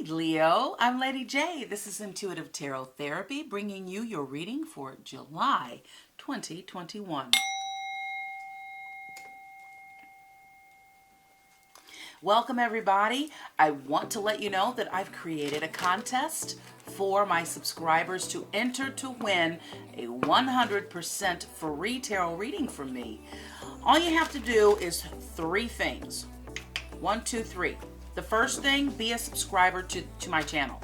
Leo. I'm Lady J. This is Intuitive Tarot Therapy, bringing you your reading for July 2021. Welcome, everybody. I want to let you know that I've created a contest for my subscribers to enter to win a 100% free tarot reading from me. All you have to do is three things. 1, 2, 3. The first thing, be a subscriber to my channel.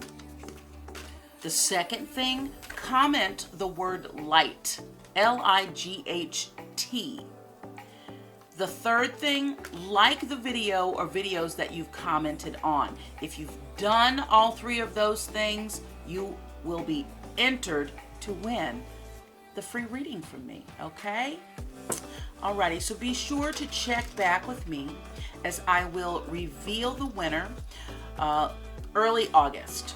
The second thing, comment the word light, L-I-G-H-T. The third thing, like the video or videos that you've commented on. If you've done all three of those things, you will be entered to win the free reading from me, okay? Alrighty, so be sure to check back with me as I will reveal the winner early August.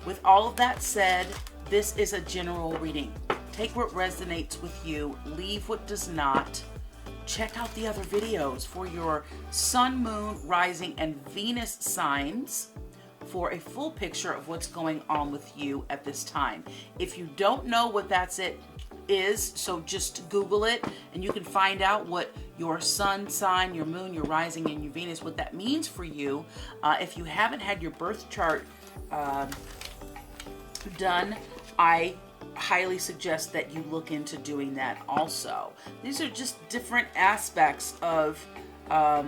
With all of that said, this is a general reading. Take what resonates with you, leave what does not. Check out the other videos for your sun, moon, rising, and Venus signs for a full picture of what's going on with you at this time. If you don't know what is, so just Google it and you can find out what your sun sign, your moon, your rising, and your Venus, what that means for you. If you haven't had your birth chart done, I highly suggest that you look into doing that also. These are just different aspects of the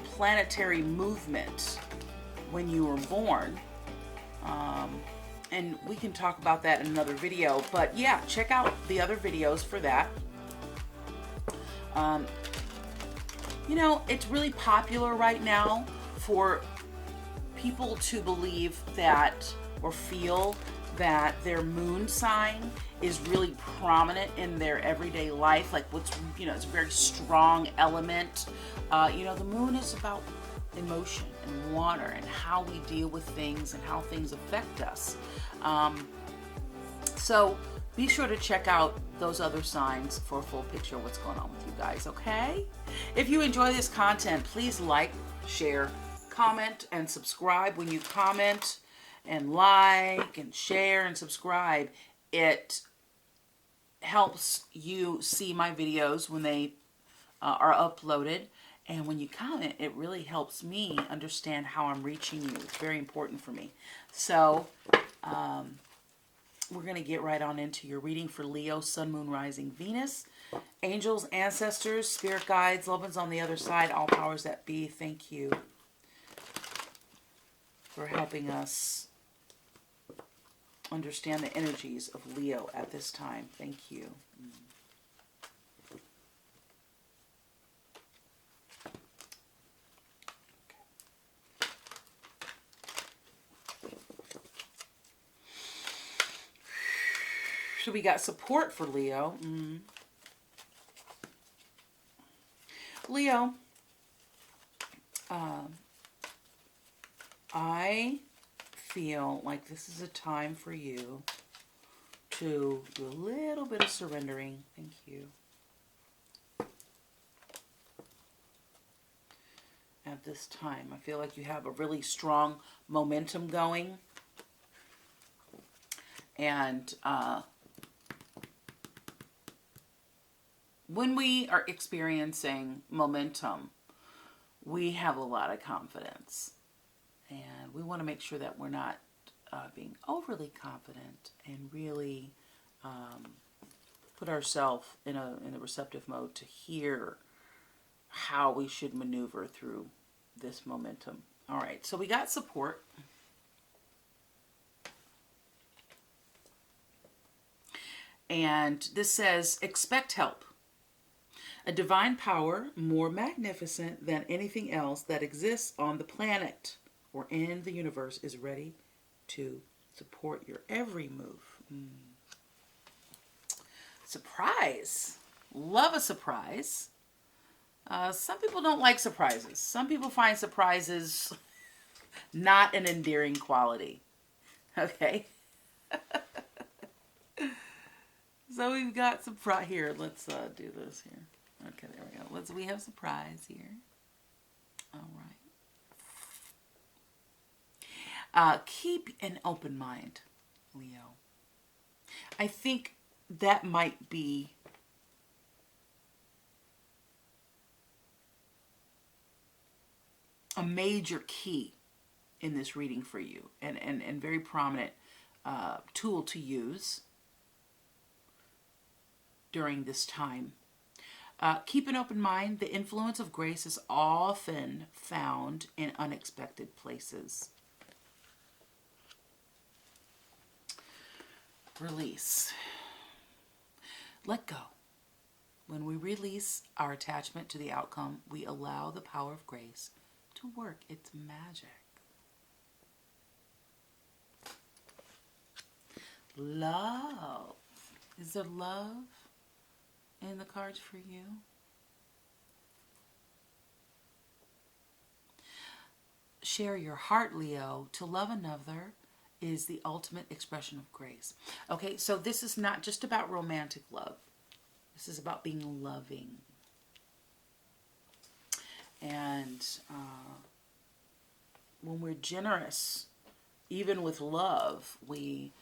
planetary movement when you were born. And we can talk about that in another video. But yeah, check out the other videos for that. It's really popular right now for people to believe that or feel that their moon sign is really prominent in their everyday life. Like it's a very strong element. The moon is about emotion and water and how we deal with things and how things affect us. So be sure to check out those other signs for a full picture of what's going on with you guys, okay? If you enjoy this content, please like, share, comment, and subscribe. When you comment and like and share and subscribe, it helps you see my videos when they are uploaded. And when you comment, it really helps me understand how I'm reaching you. It's very important for me. So we're going to get right on into your reading for Leo, Sun, Moon, Rising, Venus. Angels, ancestors, spirit guides, loved ones on the other side, all powers that be, thank you for helping us understand the energies of Leo at this time. Thank you. So we got support for Leo. Leo, I feel like this is a time for you to do a little bit of surrendering. Thank you. At this time, I feel like you have a really strong momentum going. And when we are experiencing momentum, we have a lot of confidence. And we want to make sure that we're not being overly confident and really put ourselves in a receptive mode to hear how we should maneuver through this momentum. All right, so we got support. And this says, expect help. A divine power more magnificent than anything else that exists on the planet or in the universe is ready to support your every move. Surprise. Love a surprise. Some people don't like surprises. Some people find surprises not an endearing quality. Okay. So we've got surprise here. Let's do this here. Okay, there we go. We have surprise here. All right. Keep an open mind, Leo. I think that might be a major key in this reading for you, and very prominent tool to use during this time. Keep an open mind. The influence of grace is often found in unexpected places. Release. Let go. When we release our attachment to the outcome, we allow the power of grace to work its magic. Love. Is there love in the cards for you? Share your heart, Leo. To love another is the ultimate expression of grace. Okay, so this is not just about romantic love. This is about being loving. And when we're generous, even with love, we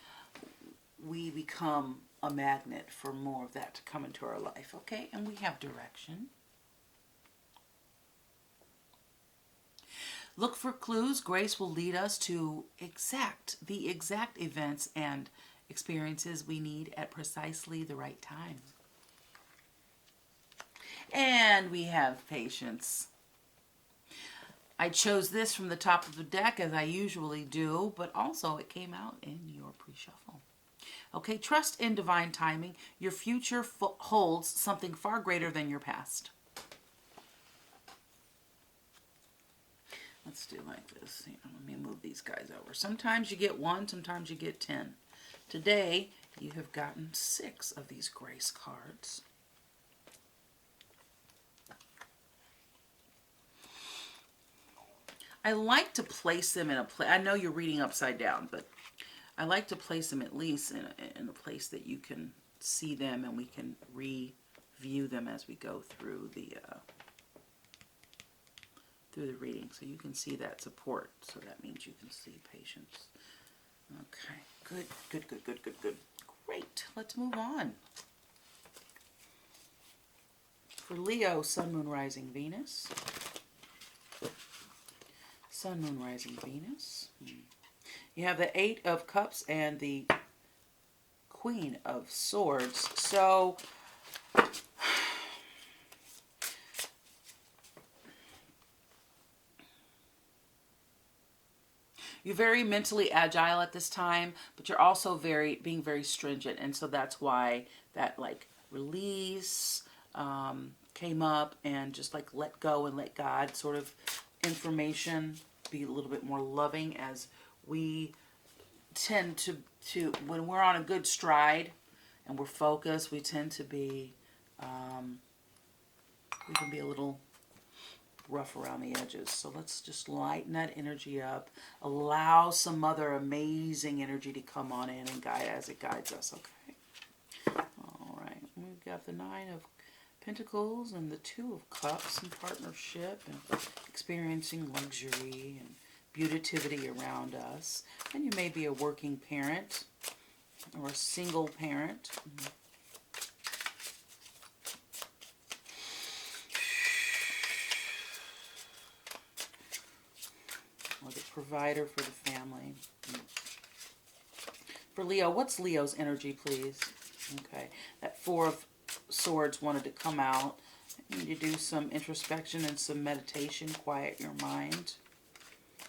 become a magnet for more of that to come into our life. Okay, and we have direction. Look for clues. Grace will lead us to the exact events and experiences we need at precisely the right time. And we have patience. I chose this from the top of the deck, as I usually do, but also it came out in your pre-shuffle. Okay, trust in divine timing. Your future holds something far greater than your past. Let's do like this. Let me move these guys over. Sometimes you get 1, sometimes you get 10. Today, you have gotten 6 of these grace cards. I like to place them in a place. I know you're reading upside down, but I like to place them at least in a place that you can see them, and we can review them as we go through the reading, so you can see that support. So that means you can see patience. Okay, good. Great. Let's move on. For Leo, Sun, Moon, Rising, Venus. Sun, Moon, Rising, Venus. You have the 8 of Cups and the Queen of Swords. So you're very mentally agile at this time, but you're also being very stringent. And so that's why that like release came up, and just like let go and let God sort of information, be a little bit more loving, as we tend to when we're on a good stride and we're focused, we tend to be, we can be a little rough around the edges. So let's just lighten that energy up. Allow some other amazing energy to come on in and guide as it guides us. Okay. All right. We've got the 9 of Pentacles and the 2 of Cups, and partnership and experiencing luxury and beautifulity around us. And you may be a working parent or a single parent. Or the provider for the family. For Leo, what's Leo's energy, please? Okay, that 4 of Swords wanted to come out. You need to do some introspection and some meditation, quiet your mind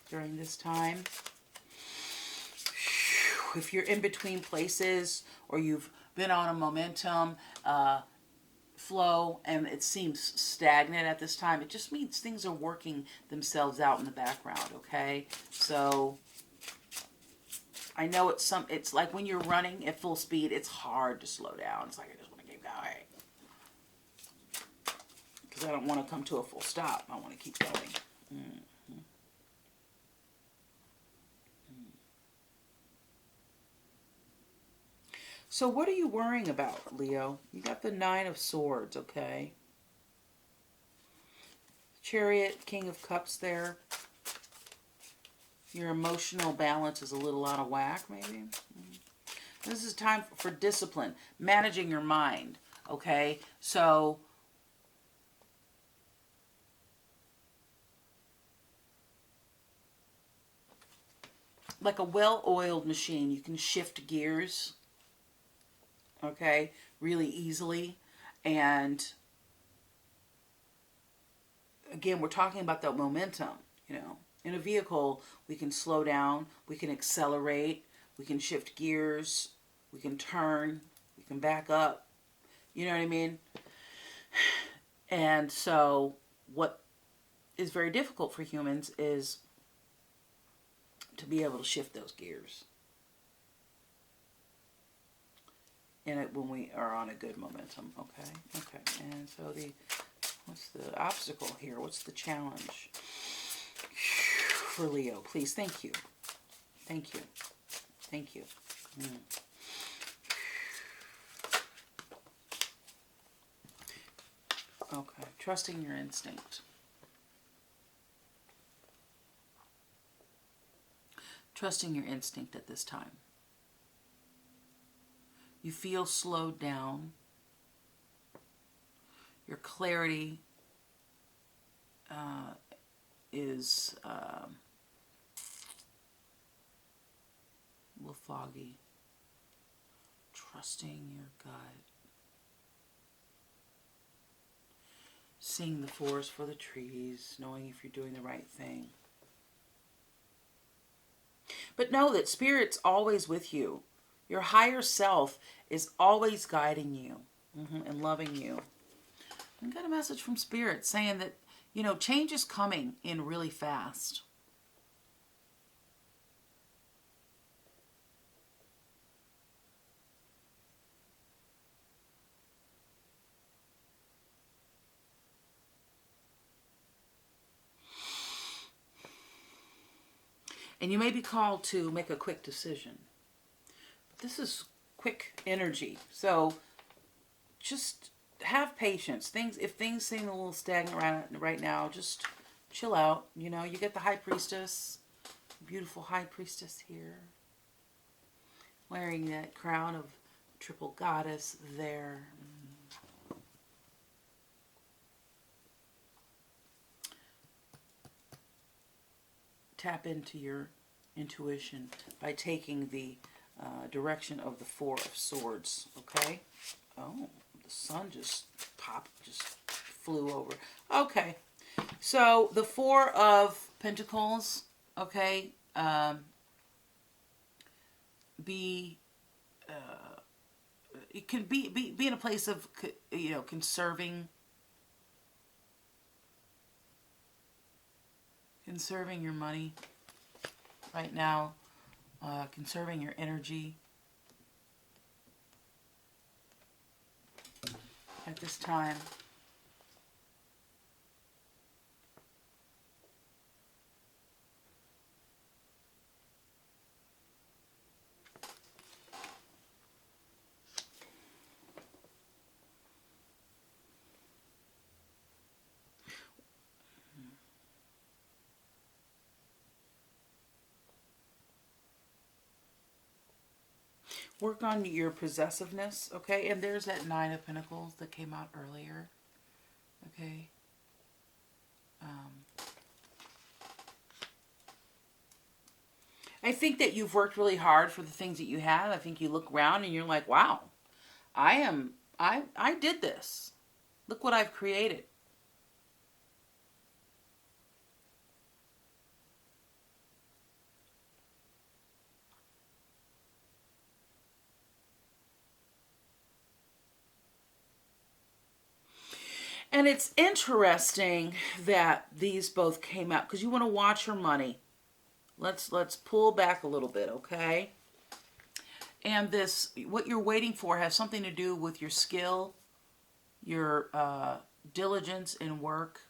during this time. If you're in between places, or you've been on a momentum flow and it seems stagnant at this time, it just means things are working themselves out in the background. Okay, so I know it's like when you're running at full speed, it's hard to slow down. It's like I just want to keep going, because I don't want to come to a full stop. I want to keep going. So what are you worrying about, Leo? You got the 9 of Swords, okay? Chariot, King of Cups there. Your emotional balance is a little out of whack, maybe. This is time for discipline, managing your mind, okay? So, like a well-oiled machine, you can shift gears, okay, really easily. And again, we're talking about that momentum, you know. In a vehicle, we can slow down, we can accelerate, we can shift gears, we can turn, we can back up. You know what I mean? And so what is very difficult for humans is to be able to shift those gears. And when we are on a good momentum, okay? Okay, and so what's the obstacle here? What's the challenge for Leo? Please, thank you. Thank you. Thank you. Okay, trusting your instinct. Trusting your instinct at this time. You feel slowed down. Your clarity is a little foggy. Trusting your gut. Seeing the forest for the trees, knowing if you're doing the right thing. But know that Spirit's always with you. Your higher self is always guiding you and loving you. I got a message from Spirit saying that, you know, change is coming in really fast. And you may be called to make a quick decision. But this is quick energy. So just have patience. If things seem a little stagnant right now, just chill out. You know, you get the High Priestess, beautiful High Priestess here, wearing that crown of triple goddess there. Tap into your intuition by taking the direction of the Four of Swords, okay? Oh, the sun just flew over. Okay, so the Four of Pentacles, okay, it can be in a place of, you know, conserving your money right now, conserving your energy at this time. Work on your possessiveness, okay? And there's that Nine of Pentacles that came out earlier, okay? I think that you've worked really hard for the things that you have. I think you look around and you're like, wow, I did this. Look what I've created. And it's interesting that these both came out because you want to watch your money. Let's pull back a little bit, okay? And this, what you're waiting for, has something to do with your skill, your diligence in work,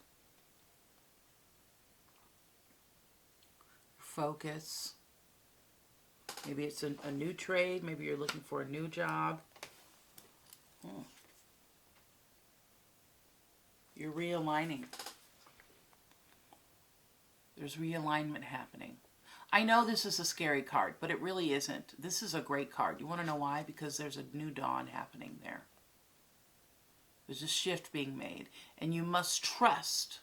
focus. Maybe it's a new trade. Maybe you're looking for a new job. You're realigning. There's realignment happening. I know this is a scary card, but it really isn't. This is a great card. You want to know why? Because there's a new dawn happening there. There's a shift being made. And you must trust.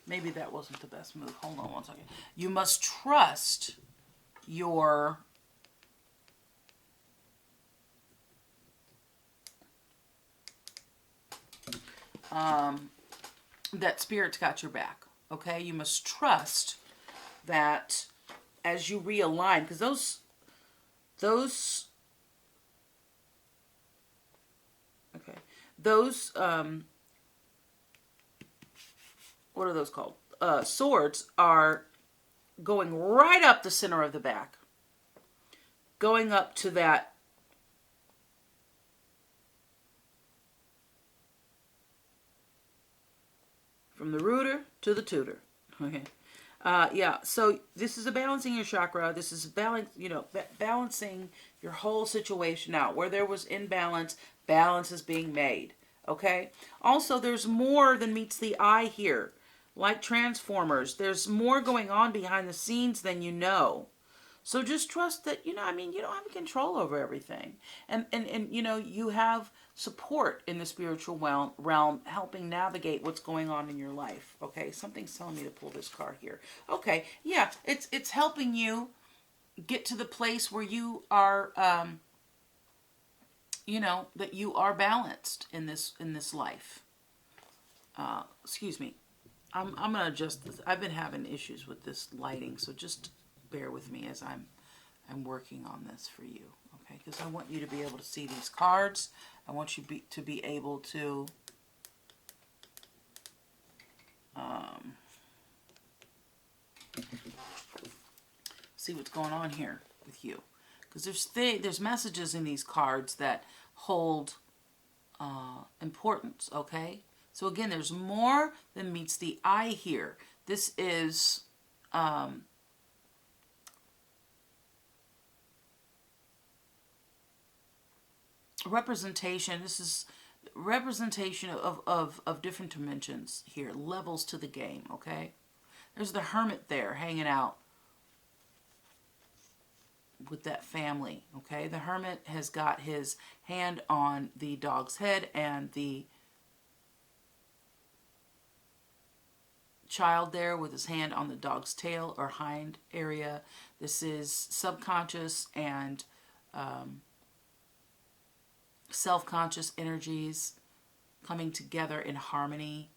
Maybe that wasn't the best move. Hold on one second. You must trust your that Spirit's got your back. Okay? You must trust that as you realign, because those what are those called? Swords are going right up the center of the back. Going up to that from the rooter to the tutor. Okay. Yeah, so this is a balancing your chakra. This is balancing your whole situation out. Where there was imbalance, balance is being made. Okay? Also, there's more than meets the eye here. Like Transformers, there's more going on behind the scenes than you know. So just trust that, you don't have control over everything. And you have support in the spiritual realm helping navigate what's going on in your life. Okay, something's telling me to pull this card here. Okay, yeah, it's helping you get to the place where you are, that you are balanced in this life. Excuse me. I'm going to adjust this. I've been having issues with this lighting, so just bear with me as I'm working on this for you, okay? Because I want you to be able to see these cards. I want you to be able to see what's going on here with you. Because there's messages in these cards that hold importance, okay? So again, there's more than meets the eye here. This is representation. This is representation of different dimensions here, levels to the game, okay? There's the hermit there hanging out with that family, okay? The hermit has got his hand on the dog's head and the child there with his hand on the dog's tail or hind area. This is subconscious and self-conscious energies coming together in harmony.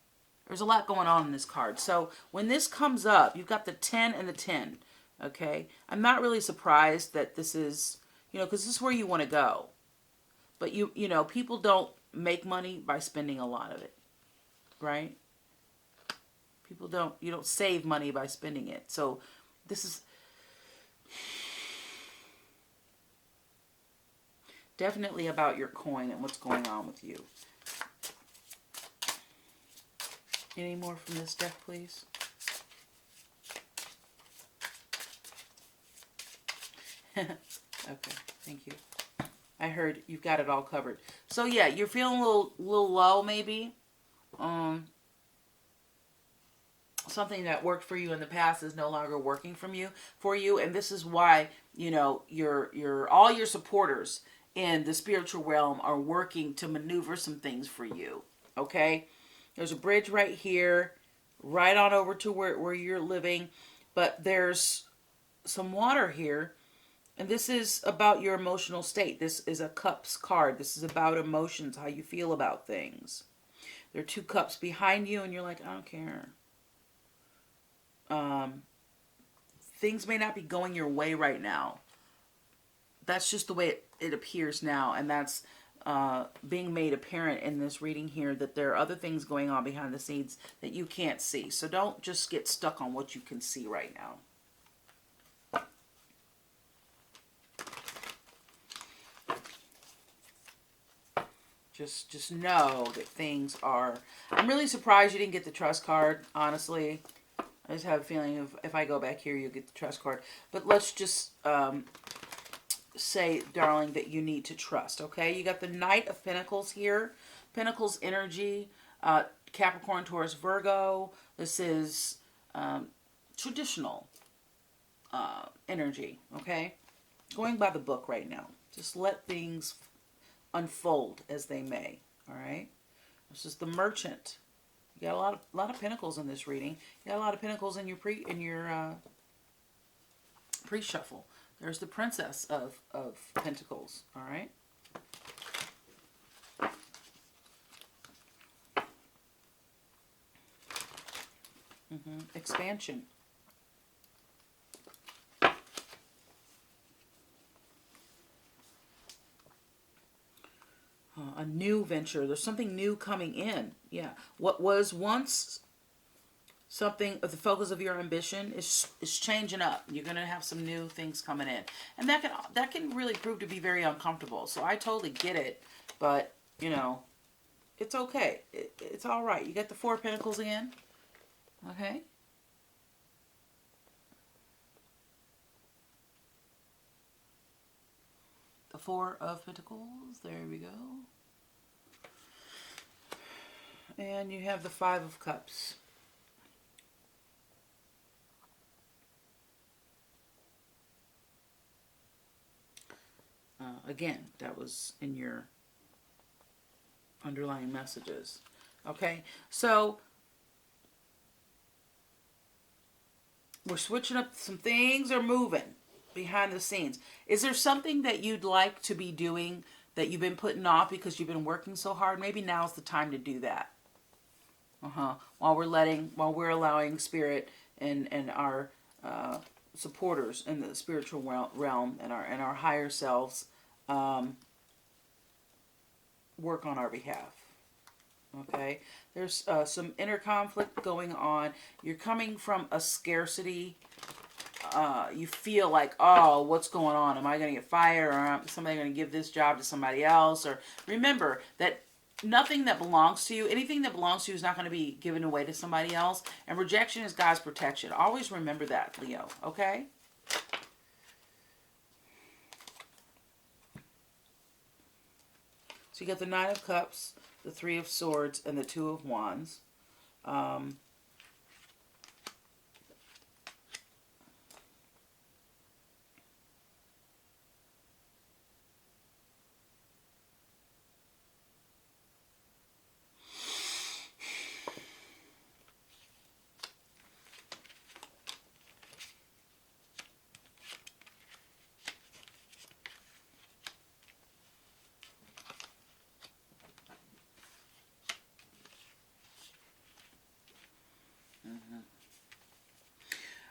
There's a lot going on in this card. So when this comes up, you've got the 10 and the 10, okay? I'm not really surprised that this is, because this is where you want to go. But people don't make money by spending a lot of it, right? You don't save money by spending it. So this is definitely about your coin and what's going on with you. Any more from this deck, please? Okay, thank you. I heard you've got it all covered. So yeah, you're feeling a little low maybe. Something that worked for you in the past is no longer working for you, and this is why your all your supporters in the spiritual realm are working to maneuver some things for you. Okay, there's a bridge right here, right on over to where you're living, but there's some water here, and this is about your emotional state. This is a cups card. This is about emotions, how you feel about things. There are two cups behind you, and you're like, I don't care. Things may not be going your way right now. That's just the way it appears now, and that's being made apparent in this reading here, that there are other things going on behind the scenes that you can't see. So don't just get stuck on what you can see right now. Just know that things are... I'm really surprised you didn't get the trust card, honestly. I just have a feeling if I go back here, you'll get the trust card. But let's just say, darling, that you need to trust, okay? You got the Knight of Pentacles here. Pentacles energy, Capricorn, Taurus, Virgo. This is traditional energy, okay? Going by the book right now. Just let things unfold as they may, all right? This is the Merchant. You got a lot of pentacles in this reading. You got a lot of pentacles in your pre-shuffle. There's the Princess of Pentacles, all right? Expansion. A new venture. There's something new coming in. Yeah. What was once something of the focus of your ambition is changing up. You're going to have some new things coming in. And that can really prove to be very uncomfortable. So I totally get it. But, you know, it's okay. It's all right. You got the Four of Pentacles again. Okay. The Four of Pentacles. There we go. And you have the Five of Cups. Again, that was in your underlying messages. Okay, so we're switching up. Some things are moving behind the scenes. Is there something that you'd like to be doing that you've been putting off because you've been working so hard? Maybe now's the time to do that. While we're allowing Spirit and our supporters in the spiritual realm and our higher selves work on our behalf. Okay, there's some inner conflict going on. You're coming from a scarcity. You feel like, oh, what's going on? Am I going to get fired, or am somebody going to give this job to somebody else? Or remember that nothing that belongs to you, anything that belongs to you, is not going to be given away to somebody else. And rejection is God's protection. Always remember that, Leo. Okay. So you got the Nine of Cups, the Three of Swords, and the Two of Wands.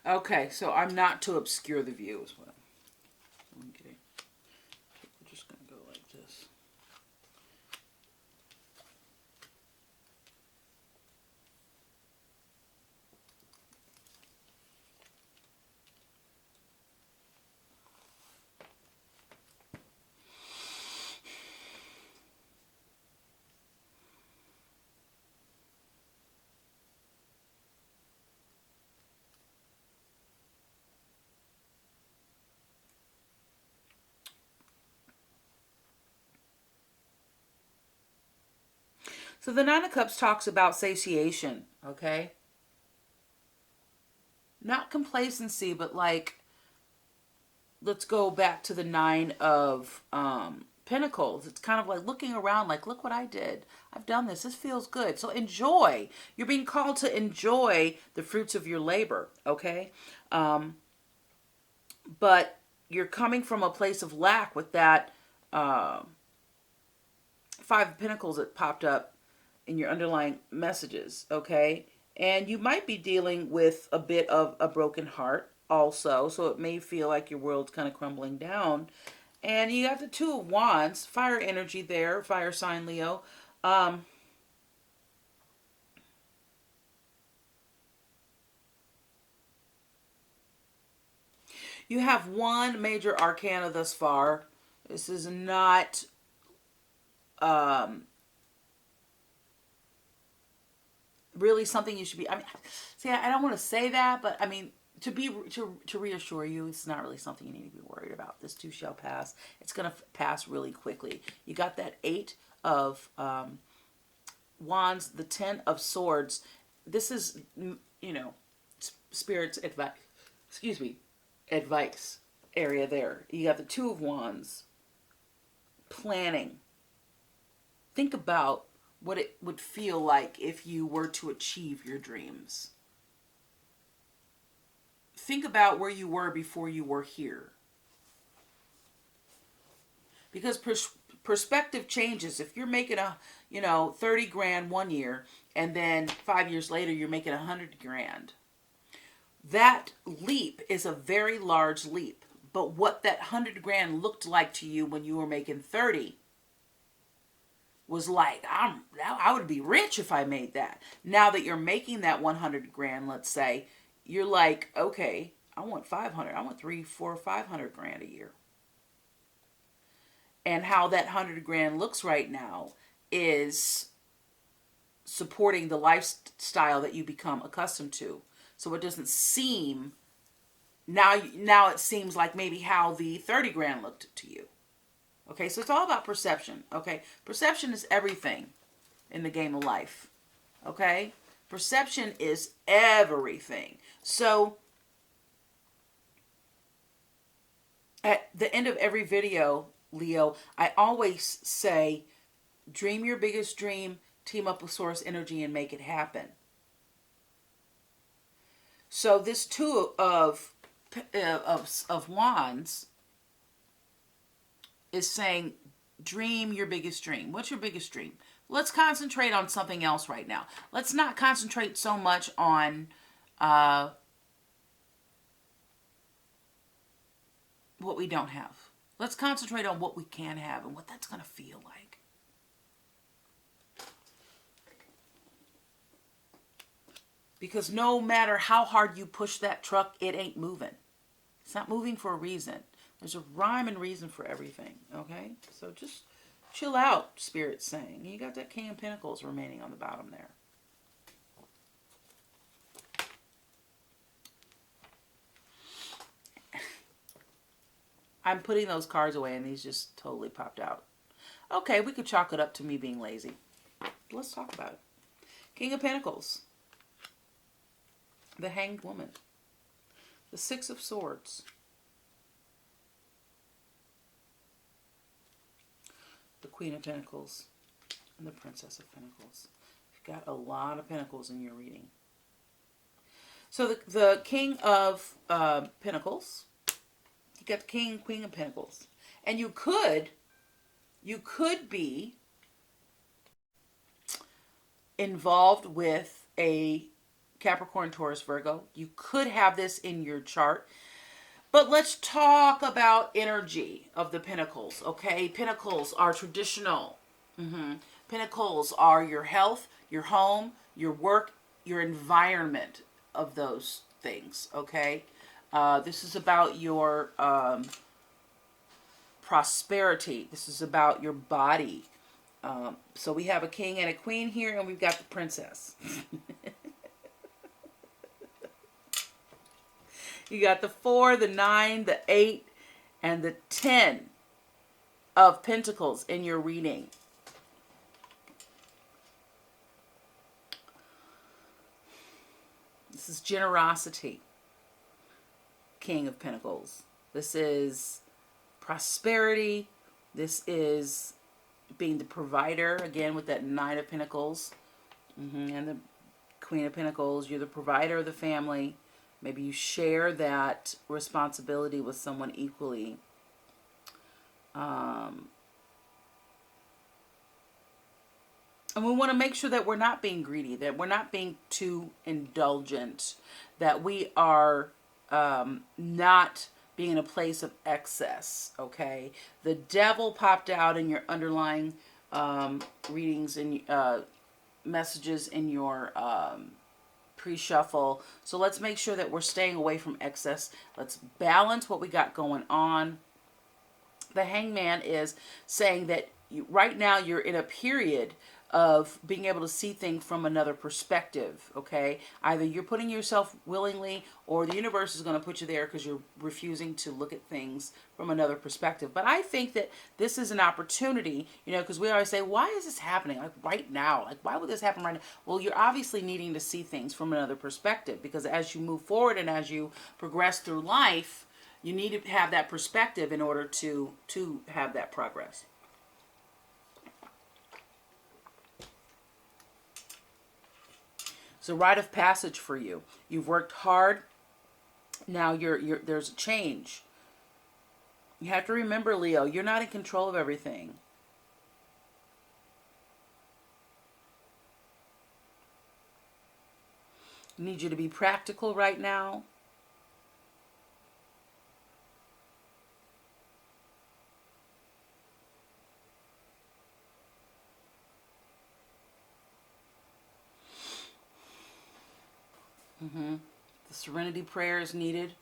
Okay, so I'm not to obscure the view as well. Okay, we're just going to go like this. So the Nine of Cups talks about satiation, okay? Not complacency, but like, let's go back to the Nine of Pentacles. It's kind of like looking around like, look what I did. I've done this. This feels good. So enjoy. You're being called to enjoy the fruits of your labor, okay? But you're coming from a place of lack with that Five of Pentacles that popped up in your underlying messages, okay? And you might be dealing with a bit of a broken heart also, so it may feel like your world's kind of crumbling down. And you have the Two of Wands, fire energy there, fire sign Leo. You have one major arcana thus far. This is not really something you should be, I mean, see, I don't want to say that, but I mean, to reassure you, it's not really something you need to be worried about. This too shall pass. It's going to pass really quickly. You got that Eight of Wands, the Ten of Swords. This is, you know, Spirit's advice, excuse me, advice area there. You got the Two of Wands, planning. Think about what it would feel like if you were to achieve your dreams. Think about where you were before you were here. Because perspective changes. If you're making 30 grand one year, and then 5 years later you're making 100 grand, that leap is a very large leap. But what that 100 grand looked like to you when you were making 30 was like, I would be rich if I made that. Now that you're making that 100 grand, let's say, you're like, okay, I want 500. I want 3, 4, 500 grand a year. And how that 100 grand looks right now is supporting the lifestyle that you become accustomed to. So it doesn't seem, now it seems like maybe how the 30 grand looked to you. Okay, so it's all about perception. Okay, perception is everything in the game of life. Okay, perception is everything. So at the end of every video, Leo, I always say, dream your biggest dream, team up with source energy, and make it happen. So this Two of Wands is saying, dream your biggest dream. What's your biggest dream? Let's concentrate on something else right now. Let's not concentrate so much on what we don't have. Let's concentrate on what we can have and what that's going to feel like. Because no matter how hard you push that truck, it ain't moving. It's not moving for a reason. There's a rhyme and reason for everything, okay? So just chill out, Spirit's saying. You got that King of Pentacles remaining on the bottom there. I'm putting those cards away and these just totally popped out. Okay, we could chalk it up to me being lazy. Let's talk about it. King of Pentacles. The Hanged Woman. The Six of Swords. The Queen of Pentacles. And the Princess of Pentacles. You've got a lot of Pentacles in your reading. So the King of Pentacles. You got the King and Queen of Pentacles. And you could be involved with a Capricorn, Taurus, Virgo. You could have this in your chart. But let's talk about energy of the Pentacles, okay? Pentacles are traditional. Pentacles are your health, your home, your work, your environment of those things, okay? This is about your prosperity. This is about your body. So we have a king and a queen here, and we've got the princess. You got the 4, the 9, the 8, and the 10 of Pentacles in your reading. This is generosity. King of Pentacles. This is prosperity. This is being the provider, again with that 9 of Pentacles. And the Queen of Pentacles. You're the provider of the family. Maybe you share that responsibility with someone equally. And we want to make sure that we're not being greedy, that we're not being too indulgent, that we are not being in a place of excess, okay? The Devil popped out in your underlying readings and messages in your pre-shuffle. So let's make sure that we're staying away from excess. Let's balance what we got going on. The Hangman is saying that right now you're in a period of being able to see things from another perspective, okay? Either you're putting yourself willingly, or the universe is going to put you there because you're refusing to look at things from another perspective. But I think that this is an opportunity, you know, because we always say, why is this happening? Like right now? Like, why would this happen right now? Well, you're obviously needing to see things from another perspective, because as you move forward and as you progress through life, you need to have that perspective in order to have that progress. It's a rite of passage for you. You've worked hard. Now there's a change. You have to remember, Leo, you're not in control of everything. I need you to be practical right now. The serenity prayer is needed.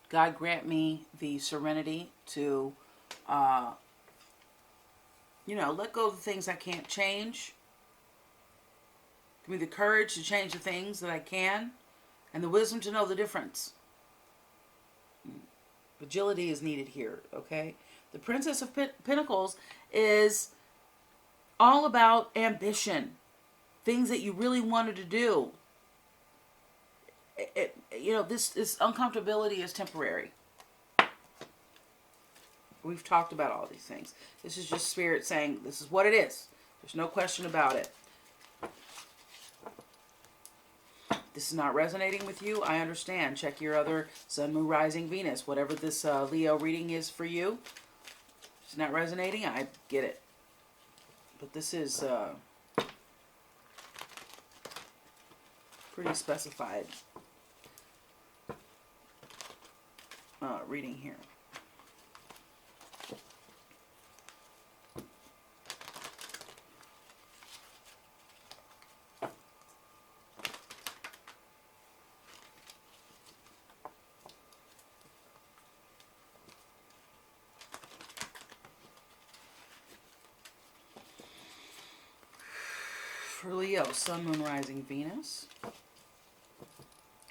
God grant me the serenity to, let go of the things I can't change. Give me the courage to change the things that I can, and the wisdom to know the difference. Agility is needed here, okay? The Princess of Pentacles is all about ambition, things that you really wanted to do. This uncomfortability is temporary. We've talked about all these things. This is just Spirit saying this is what it is. There's no question about it. This is not resonating with you, I understand. Check your other Sun, Moon, Rising, Venus. Whatever this Leo reading is for you. If it's not resonating, I get it. But this is pretty specified reading here. For Leo, Sun, Moon, Rising, Venus.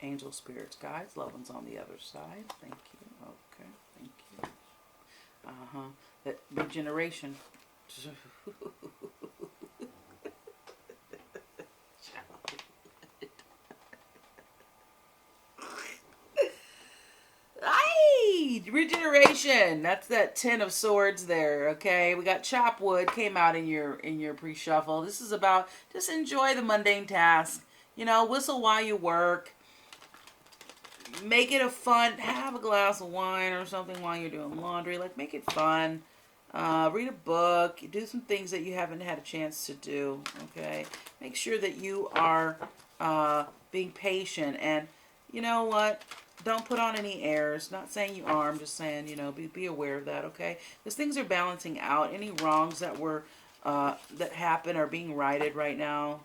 Angel, spirits, guides. Loved ones on the other side. Thank you. Okay, thank you. That regeneration. Regeneration. That's that 10 of swords there. Okay, we got Chopwood came out in your pre-shuffle. This is about just enjoy the mundane task. Whistle while you work. Make it a fun. Have a glass of wine or something while you're doing laundry. Like, make it fun. Read a book. Do some things that you haven't had a chance to do. Okay, make sure that you are being patient, and you know what? Don't put on any airs. Not saying you are. I'm just saying, be aware of that, okay? Because things are balancing out. Any wrongs that happen are being righted right now.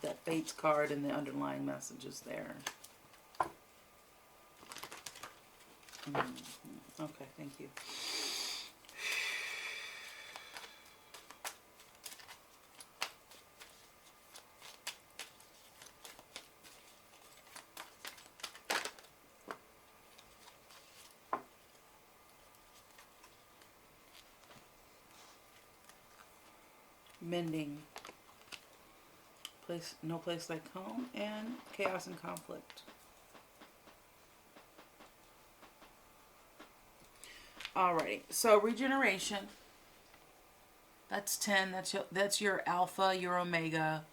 That Fates card and the underlying messages there. Okay, thank you. Mending. No place like home, and chaos and conflict. Alrighty, so regeneration. That's 10. That's your alpha, your omega.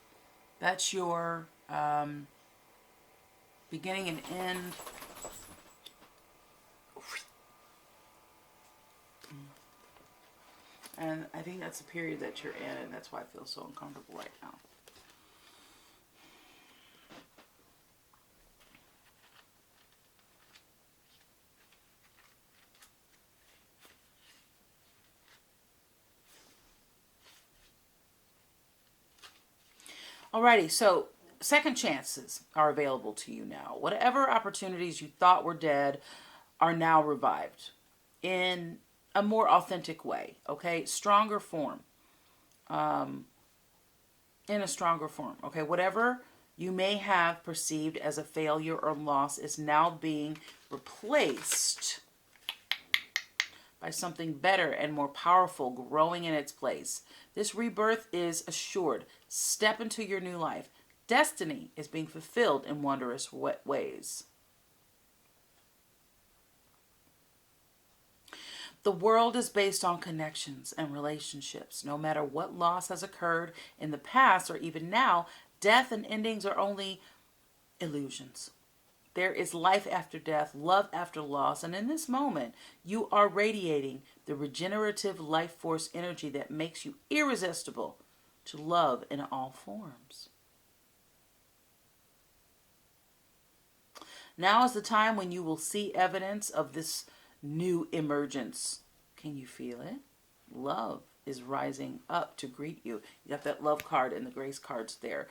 That's your beginning and end. And I think that's the period that you're in, and that's why I feel so uncomfortable right now. Alrighty, so second chances are available to you now. Whatever opportunities you thought were dead are now revived in a more authentic way, okay? Stronger form. in a stronger form. Okay, whatever you may have perceived as a failure or loss is now being replaced by something better and more powerful growing in its place. This rebirth is assured. Step into your new life. Destiny is being fulfilled in wondrous ways. The world is based on connections and relationships. No matter what loss has occurred in the past or even now, death and endings are only illusions. There is life after death, love after loss, and in this moment, you are radiating the regenerative life force energy that makes you irresistible to love in all forms. Now is the time when you will see evidence of this new emergence. Can you feel it? Love is rising up to greet you. You got that love card and the grace cards there.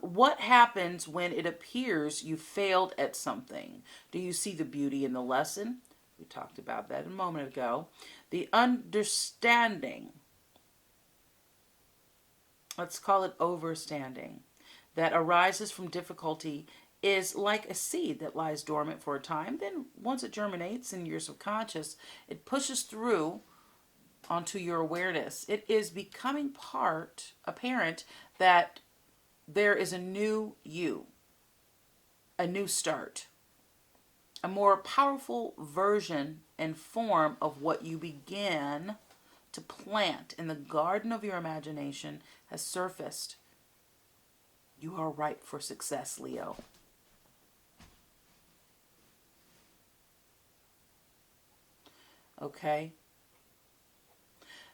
What happens when it appears you failed at something? Do you see the beauty in the lesson? We talked about that a moment ago. The understanding, let's call it overstanding, that arises from difficulty is like a seed that lies dormant for a time. Then once it germinates in your subconscious, it pushes through onto your awareness. It is becoming apparent that there is a new you, a new start, a more powerful version and form of what you began to plant in the garden of your imagination has surfaced. You are ripe for success, Leo. Okay?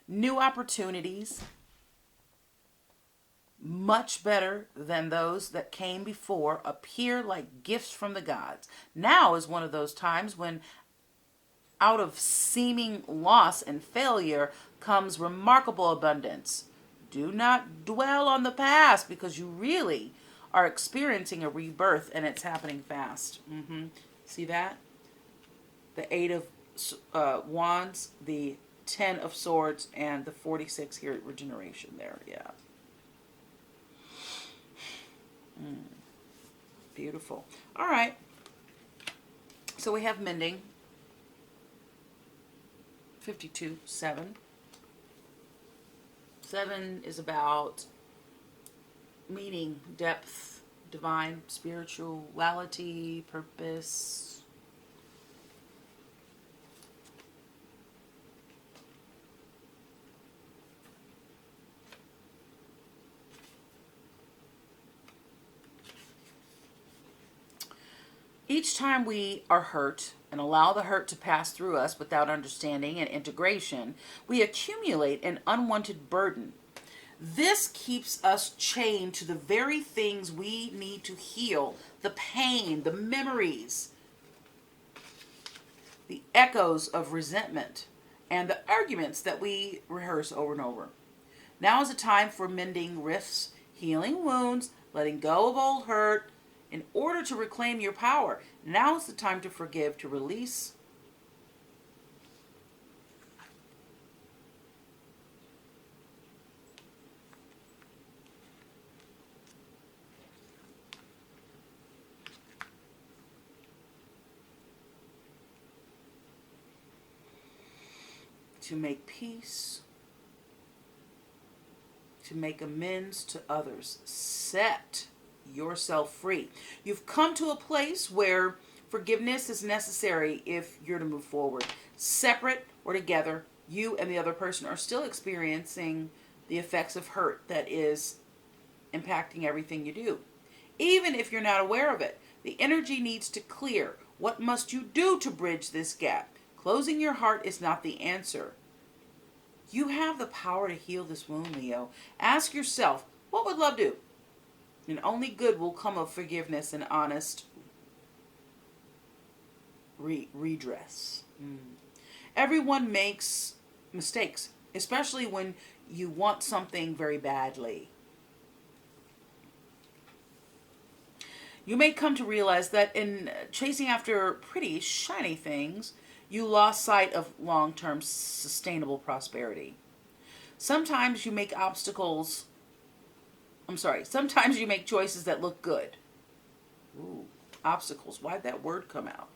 New opportunities, much better than those that came before, appear like gifts from the gods. Now is one of those times when out of seeming loss and failure comes remarkable abundance. Do not dwell on the past because you really are experiencing a rebirth and it's happening fast. See that? The 8 of Wands, the 10 of Swords, and the 46 here at regeneration there. Yeah. Beautiful. All right. So we have mending. 52, 7. 7 is about meaning, depth, divine, spirituality, purpose. Each time we are hurt and allow the hurt to pass through us without understanding and integration, we accumulate an unwanted burden. This keeps us chained to the very things we need to heal, the pain, the memories, the echoes of resentment, and the arguments that we rehearse over and over. Now is a time for mending rifts, healing wounds, letting go of old hurt, in order to reclaim your power. Now is the time to forgive, to release. To make peace. To make amends to others. Set yourself free. You've come to a place where forgiveness is necessary if you're to move forward. Separate or together, you and the other person are still experiencing the effects of hurt that is impacting everything you do. Even if you're not aware of it, the energy needs to clear. What must you do to bridge this gap? Closing your heart is not the answer. You have the power to heal this wound, Leo. Ask yourself, what would love do? And only good will come of forgiveness and honest redress. Everyone makes mistakes, especially when you want something very badly. You may come to realize that in chasing after pretty shiny things, you lost sight of long-term sustainable prosperity. Sometimes you make obstacles I'm sorry. Sometimes you make choices that look good. Ooh, obstacles. Why'd that word come out?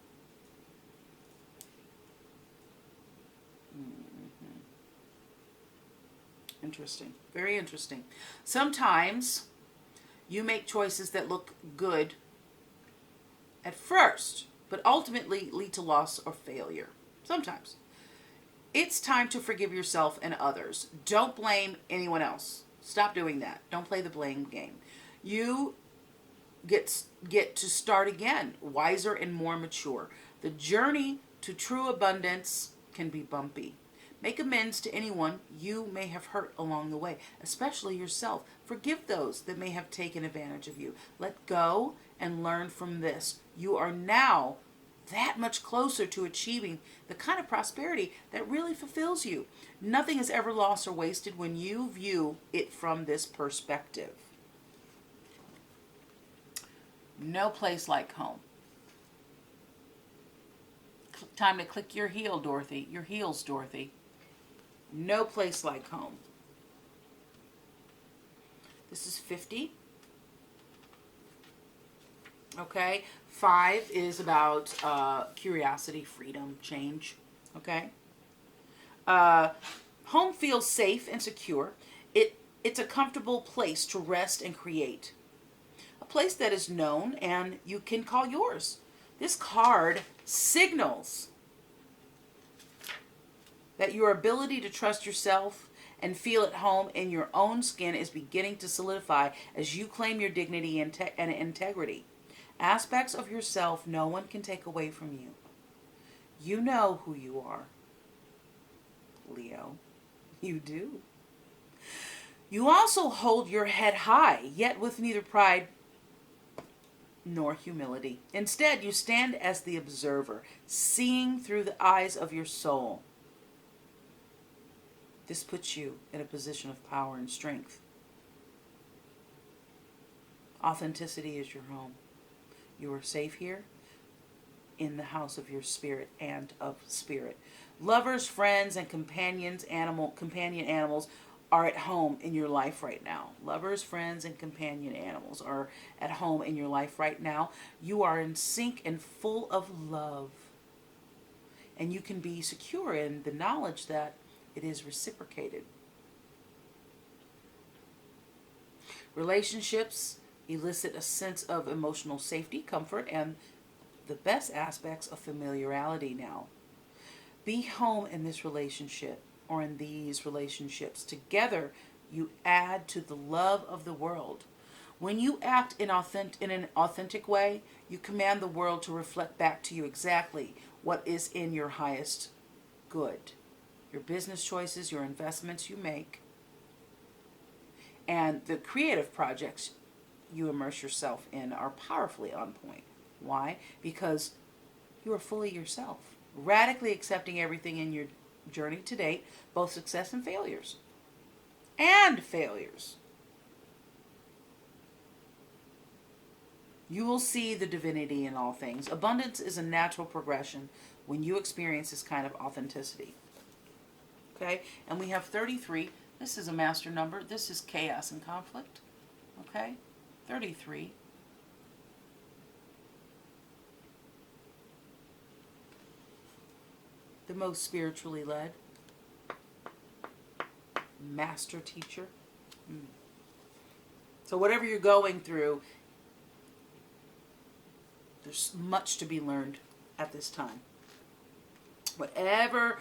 Interesting. Very interesting. Sometimes you make choices that look good at first, but ultimately lead to loss or failure. Sometimes. It's time to forgive yourself and others. Don't blame anyone else. Stop doing that. Don't play the blame game. You get to start again, wiser and more mature. The journey to true abundance can be bumpy. Make amends to anyone you may have hurt along the way, especially yourself. Forgive those that may have taken advantage of you. Let go and learn from this. You are now that much closer to achieving the kind of prosperity that really fulfills you. Nothing is ever lost or wasted when you view it from this perspective. No place like home. Time to click your heel, Dorothy. Your heels, Dorothy. No place like home. This is 50. Okay. 5 is about curiosity, freedom, change. Okay. Home feels safe and secure. It's a comfortable place to rest and create. A place that is known and you can call yours. This card signals that your ability to trust yourself and feel at home in your own skin is beginning to solidify as you claim your dignity and integrity. Aspects of yourself no one can take away from you. You know who you are, Leo. You do. You also hold your head high, yet with neither pride nor humility. Instead, you stand as the observer, seeing through the eyes of your soul. This puts you in a position of power and strength. Authenticity is your home. You are safe here in the house of your spirit and of spirit. Lovers, friends, and companion animals are at home in your life right now. Lovers, friends, and companion animals are at home in your life right now. You are in sync and full of love. And you can be secure in the knowledge that it is reciprocated. Relationships elicit a sense of emotional safety, comfort, and the best aspects of familiarity now. Be home in this relationship or in these relationships. Together, you add to the love of the world. When you act in an authentic way, you command the world to reflect back to you exactly what is in your highest good. Your business choices, your investments you make, and the creative projects you immerse yourself in are powerfully on point. Why? Because you are fully yourself, radically accepting everything in your journey to date, both success and failures. And failures. You will see the divinity in all things. Abundance is a natural progression when you experience this kind of authenticity. Okay, and we have 33. This is a master number. This is chaos and conflict. Okay, 33. The most spiritually led. Master teacher. So whatever you're going through, there's much to be learned at this time. Whatever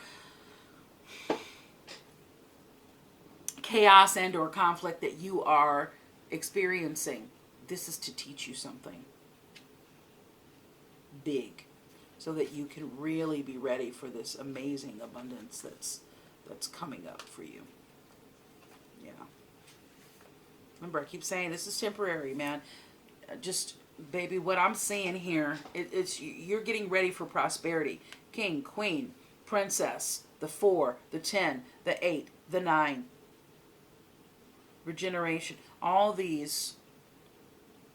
chaos and or conflict that you are experiencing, this is to teach you something big so that you can really be ready for this amazing abundance that's coming up for you. Yeah. Remember, I keep saying this is temporary, man. Just, baby, what I'm seeing here, it's you're getting ready for prosperity. King, queen, princess, the 4, the 10, the 8, the 9. Regeneration. All these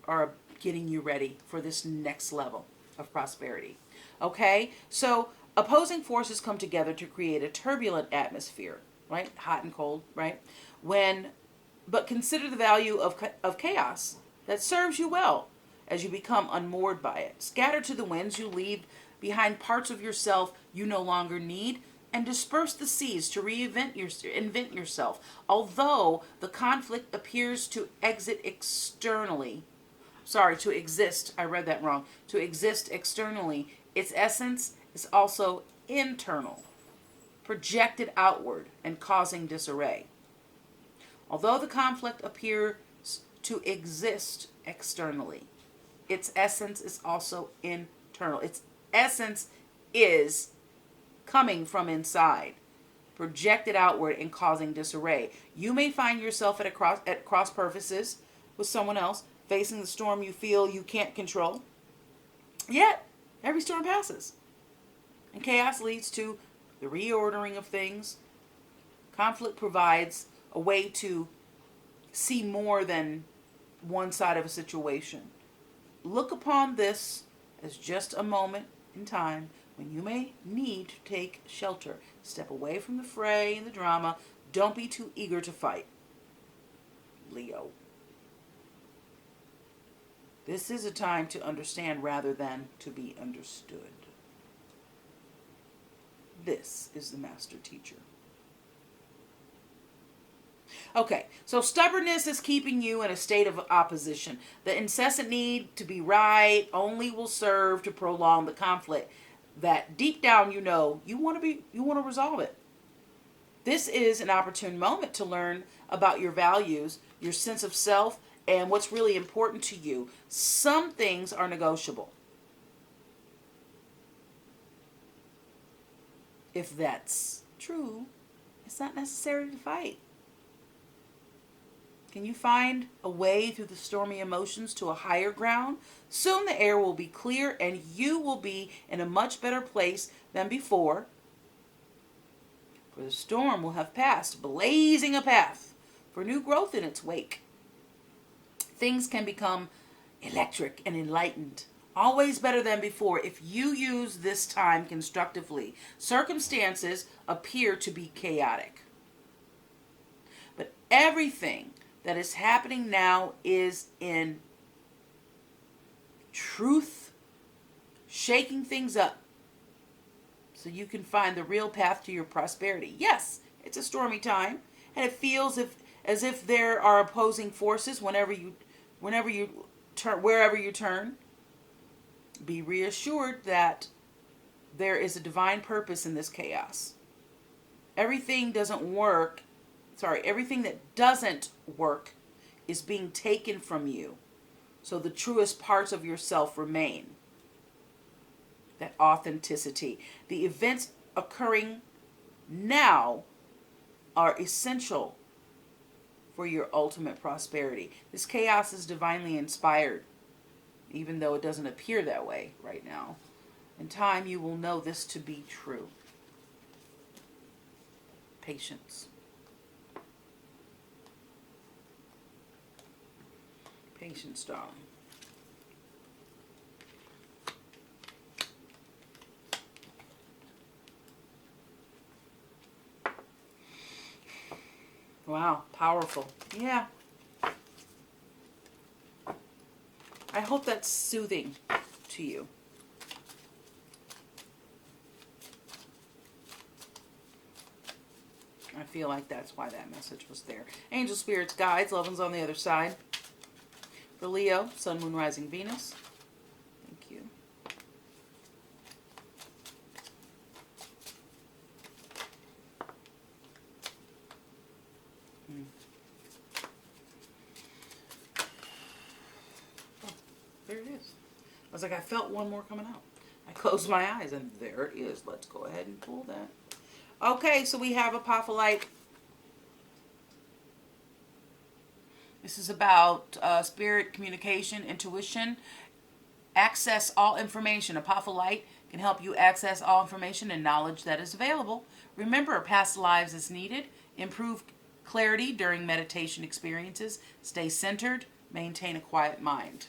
are getting you ready for this next level of prosperity. Okay? So opposing forces come together to create a turbulent atmosphere, right? Hot and cold, right? When But consider the value of chaos that serves you well as you become unmoored by it. Scattered to the winds, you leave behind parts of yourself you no longer need and disperse the seas to invent yourself. Although the conflict appears to to exist, I read that wrong, to exist externally, its essence is also internal, projected outward and causing disarray. Although the conflict appears to exist externally, its essence is also internal. Its essence is coming from inside, projected outward and causing disarray. You may find yourself at cross purposes with someone else, facing the storm you feel you can't control. Yet, every storm passes. And chaos leads to the reordering of things. Conflict provides a way to see more than one side of a situation. Look upon this as just a moment in time when you may need to take shelter. Step away from the fray and the drama. Don't be too eager to fight. Leo. This is a time to understand rather than to be understood. This is the master teacher. Okay, so stubbornness is keeping you in a state of opposition. The incessant need to be right only will serve to prolong the conflict that deep down you know you want to resolve it. This is an opportune moment to learn about your values, your sense of self, and what's really important to you. Some things are negotiable. If that's true, it's not necessary to fight. Can you find a way through the stormy emotions to a higher ground? Soon the air will be clear and you will be in a much better place than before. For the storm will have passed, blazing a path for new growth in its wake. Things can become electric and enlightened. Always better than before if you use this time constructively. Circumstances appear to be chaotic. But everything that is happening now is in truth, shaking things up so you can find the real path to your prosperity. Yes, it's a stormy time, and it feels as if there are opposing forces wherever you turn. Be reassured that there is a divine purpose in this chaos. Everything that doesn't work is being taken from you. So the truest parts of yourself remain. That authenticity. The events occurring now are essential for your ultimate prosperity. This chaos is divinely inspired, even though it doesn't appear that way right now. In time, you will know this to be true. Patience. Patience, darling. Wow, powerful. Yeah. I hope that's soothing to you. I feel like that's why that message was there. Angel, spirits, guides, loved ones on the other side. For Leo, Sun, Moon, Rising, Venus. Thank you. Oh, there it is. I was like, I felt one more coming out. I closed my eyes and there it is. Let's go ahead and pull that. Okay, so we have Apophyllite. This is about spirit, communication, intuition. Access all information. Apophyllite can help you access all information and knowledge that is available. Remember, past lives is needed. Improve clarity during meditation experiences. Stay centered. Maintain a quiet mind.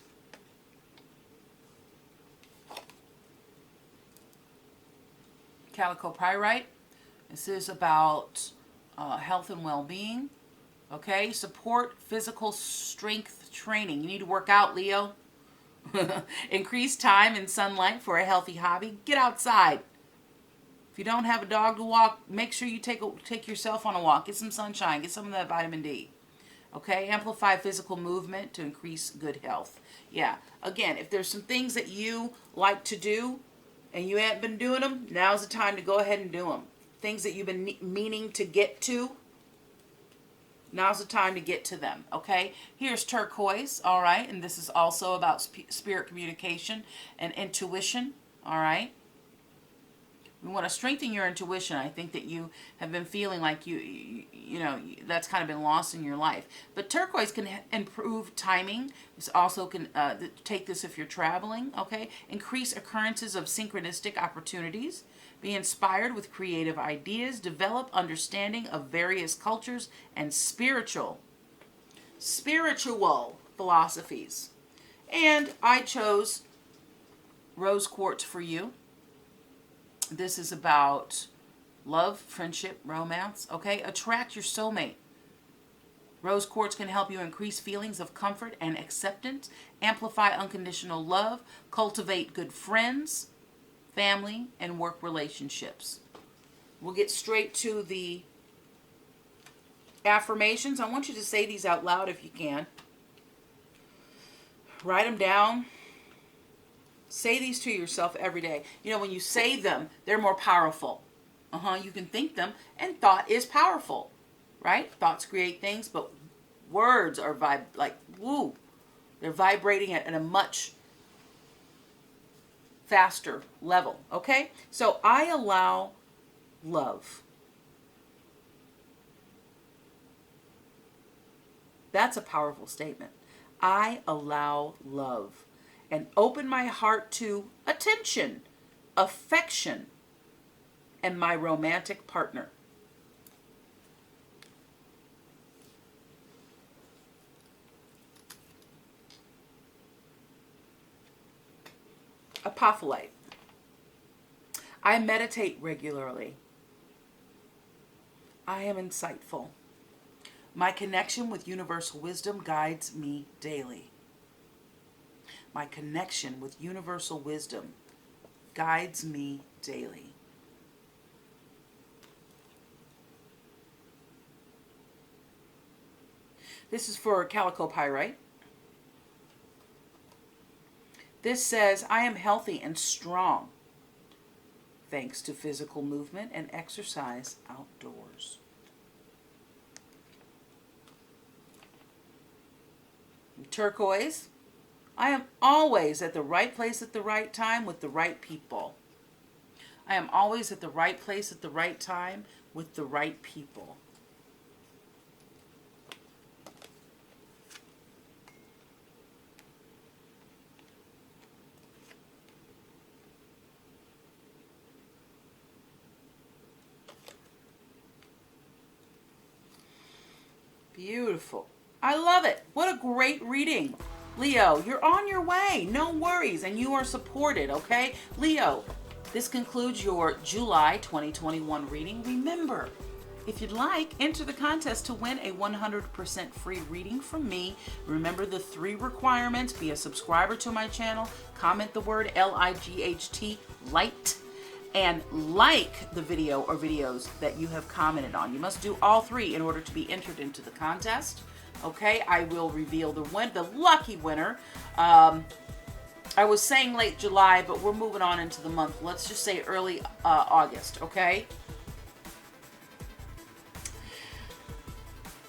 Calico Pyrite. This is about health and well-being. Okay, support physical strength training. You need to work out, Leo. Increase time in sunlight for a healthy hobby. Get outside. If you don't have a dog to walk, make sure you take yourself on a walk. Get some sunshine. Get some of that vitamin D. Okay, amplify physical movement to increase good health. Yeah, again, if there's some things that you like to do and you haven't been doing them, now's the time to go ahead and do them. Things that you've been meaning to get to, now's the time to get to them, okay? Here's turquoise, all right? And this is also about spirit communication and intuition, all right? We want to strengthen your intuition. I think that you have been feeling like you know, that's kind of been lost in your life. But turquoise can improve timing. This also can take this if you're traveling, okay? Increase occurrences of synchronistic opportunities. Be inspired with creative ideas. Develop understanding of various cultures and spiritual philosophies. And I chose rose quartz for you. This is about love, friendship, romance, okay? Attract your soulmate. Rose quartz can help you increase feelings of comfort and acceptance, amplify unconditional love, cultivate good friends, family, and work relationships. We'll get straight to the affirmations. I want you to say these out loud if you can. Write them down. Say these to yourself every day. You know, when you say them, they're more powerful. You can think them, and thought is powerful, right? Thoughts create things, but words are they're vibrating at a much faster level, okay? So I allow love. That's a powerful statement. I allow love and open my heart to attention, affection, and my romantic partner. Apophyllite. I meditate regularly. I am insightful. My connection with universal wisdom guides me daily. My connection with universal wisdom guides me daily. This is for calico pyrite. This says, I am healthy and strong thanks to physical movement and exercise outdoors. Turquoise. I am always at the right place at the right time with the right people. I am always at the right place at the right time with the right people. Beautiful. I love it. What a great reading. Leo, you're on your way. No worries. And you are supported, okay? Leo, this concludes your July 2021 reading. Remember, if you'd like, enter the contest to win a 100% free reading from me. Remember the 3 requirements. Be a subscriber to my channel. Comment the word LIGHT, light. And like the video or videos that you have commented on. You must do all 3 in order to be entered into the contest. Okay, I will reveal the lucky winner. I was saying late July, but we're moving on into the month. Let's just say early August, okay?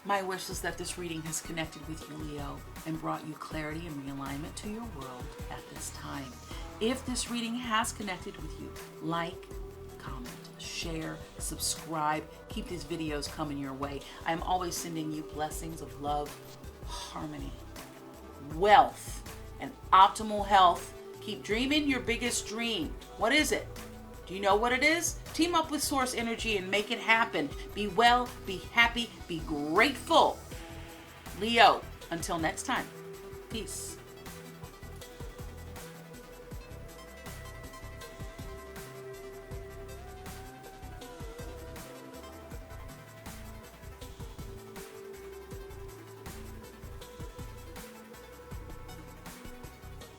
My wish is that this reading has connected with you, Leo, and brought you clarity and realignment to your world at this time. If this reading has connected with you, like, comment, share, subscribe. Keep these videos coming your way. I am always sending you blessings of love, harmony, wealth, and optimal health. Keep dreaming your biggest dream. What is it? Do you know what it is? Team up with Source Energy and make it happen. Be well, be happy, be grateful. Leo, until next time, peace.